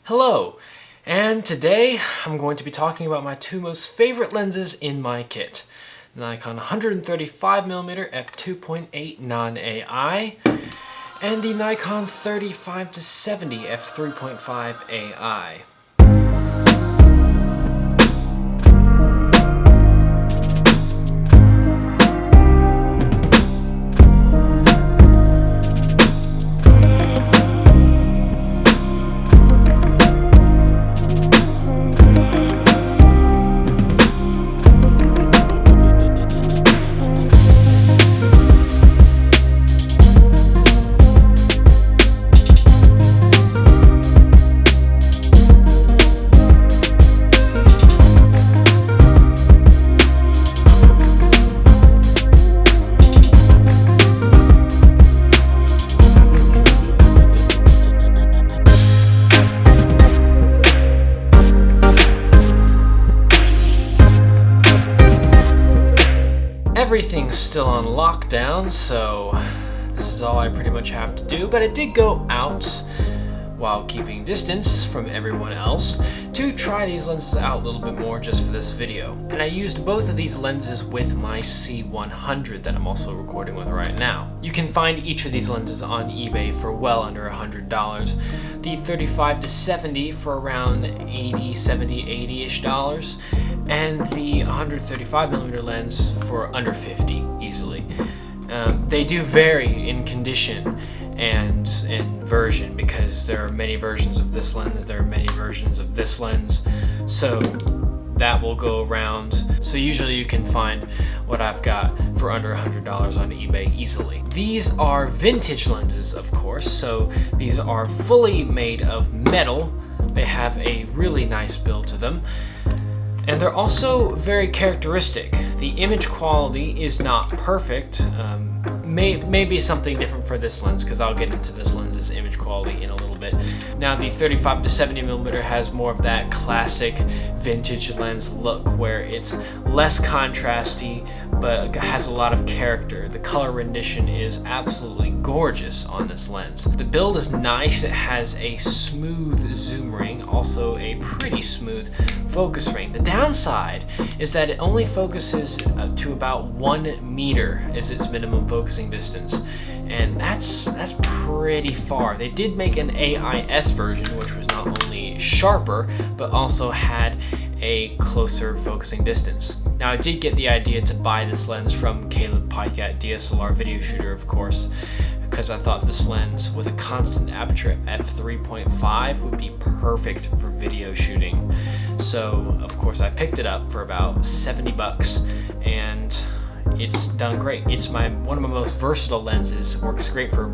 Hello, and today I'm going to be talking about my two most favorite lenses in my kit. The Nikon 135mm f2.8 non-AI and the Nikon 35-70 f3.5 AI. Everything's still on lockdown, so this is all I pretty much have to do, but I did go out while keeping distance from everyone else to try these lenses out a little bit more just for this video. And I used both of these lenses with my C100 that I'm also recording with right now. You can find each of these lenses on eBay for well under $100. The 35-70 for around $80, $70, $80-ish dollars, and the 135mm lens for under $50 easily. They do vary in condition and in version because there are many versions of this lens, there are many versions of this lens, so that will go around. So usually you can find what I've got for under $100 on eBay easily. These are vintage lenses, of course, so these are fully made of metal. They have a really nice build to them. And they're also very characteristic. The image quality is not perfect. Maybe something different for this lens, because I'll get into this lens's image quality in a little bit. Now the 35-70mm has more of that classic vintage lens look where it's less contrasty but has a lot of character. The color rendition is absolutely gorgeous on this lens. The build is nice. It has a smooth zoom ring, also a pretty smooth focus ring. The downside is that it only focuses to about 1 meter as its minimum focusing distance, and that's pretty far. They did make an AIS version, which was not only sharper but also had a closer focusing distance. Now I did get the idea to buy this lens from Caleb Pike at DSLR Video Shooter, of course, because I thought this lens with a constant aperture at f3.5 would be perfect for video shooting. So of course I picked it up for about 70 bucks and it's done great. It's one of my most versatile lenses. It works great for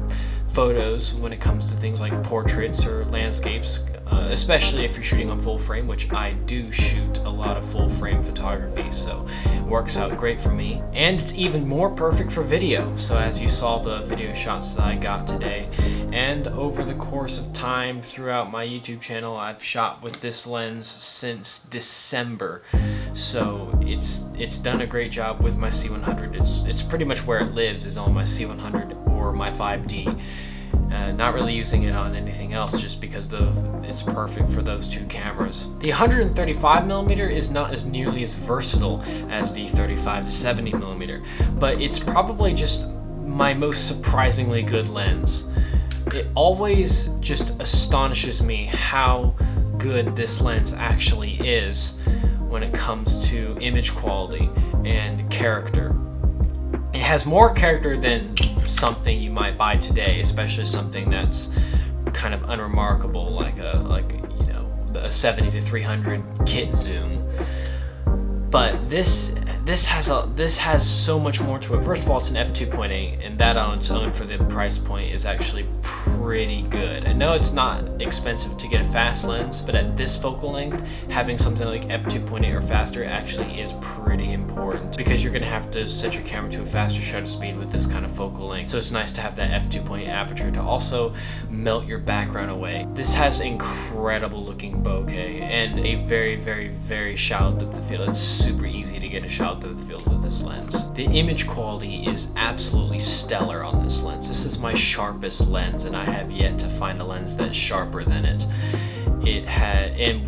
photos when it comes to things like portraits or landscapes, especially if you're shooting on full frame, which I do shoot a lot of full frame photography, so it works out great for me. And it's even more perfect for video. So as you saw the video shots that I got today, and over the course of time throughout my YouTube channel, I've shot with this lens since December. So it's done a great job with my C100. It's pretty much where it lives, is on my C100 or my 5D. Not really using it on anything else just because it's perfect for those two cameras. The 135mm is not as nearly as versatile as the 35-70mm, but it's probably just my most surprisingly good lens. It always just astonishes me how good this lens actually is when it comes to image quality and character. It has more character than something you might buy today, especially something that's kind of unremarkable, like a 70-300 kit zoom. But this has so much more to it. First of all, it's an f2.8, and that on its own for the price point is actually pretty good. I know it's not expensive to get a fast lens, but at this focal length, having something like f2.8 or faster actually is pretty important, because you're going to have to set your camera to a faster shutter speed with this kind of focal length. So it's nice to have that f2.8 aperture to also melt your background away. This has incredible looking bokeh and a very, very, very shallow depth of field. It's super easy to get a shallow depth of field with this lens. The image quality is absolutely stellar on this lens. This is my sharpest lens, and I have yet to find a lens that's sharper than it. and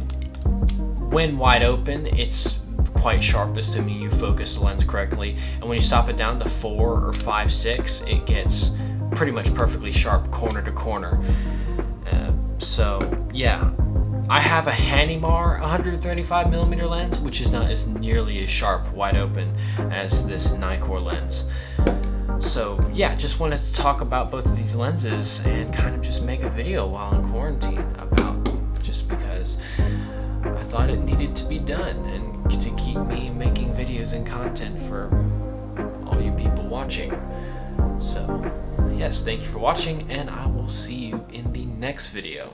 when wide open, it's quite sharp, assuming you focus the lens correctly. And when you stop it down to 4 or 5, 6, it gets pretty much perfectly sharp corner to corner. So yeah, I have a Hanimar 135mm lens, which is not as nearly as sharp wide open as this Nikon lens. So yeah, just wanted to talk about both of these lenses and kind of just make a video while in quarantine about them, just because I thought it needed to be done and to keep me making videos and content for all you people watching. So yes, thank you for watching, and I will see you in the next video.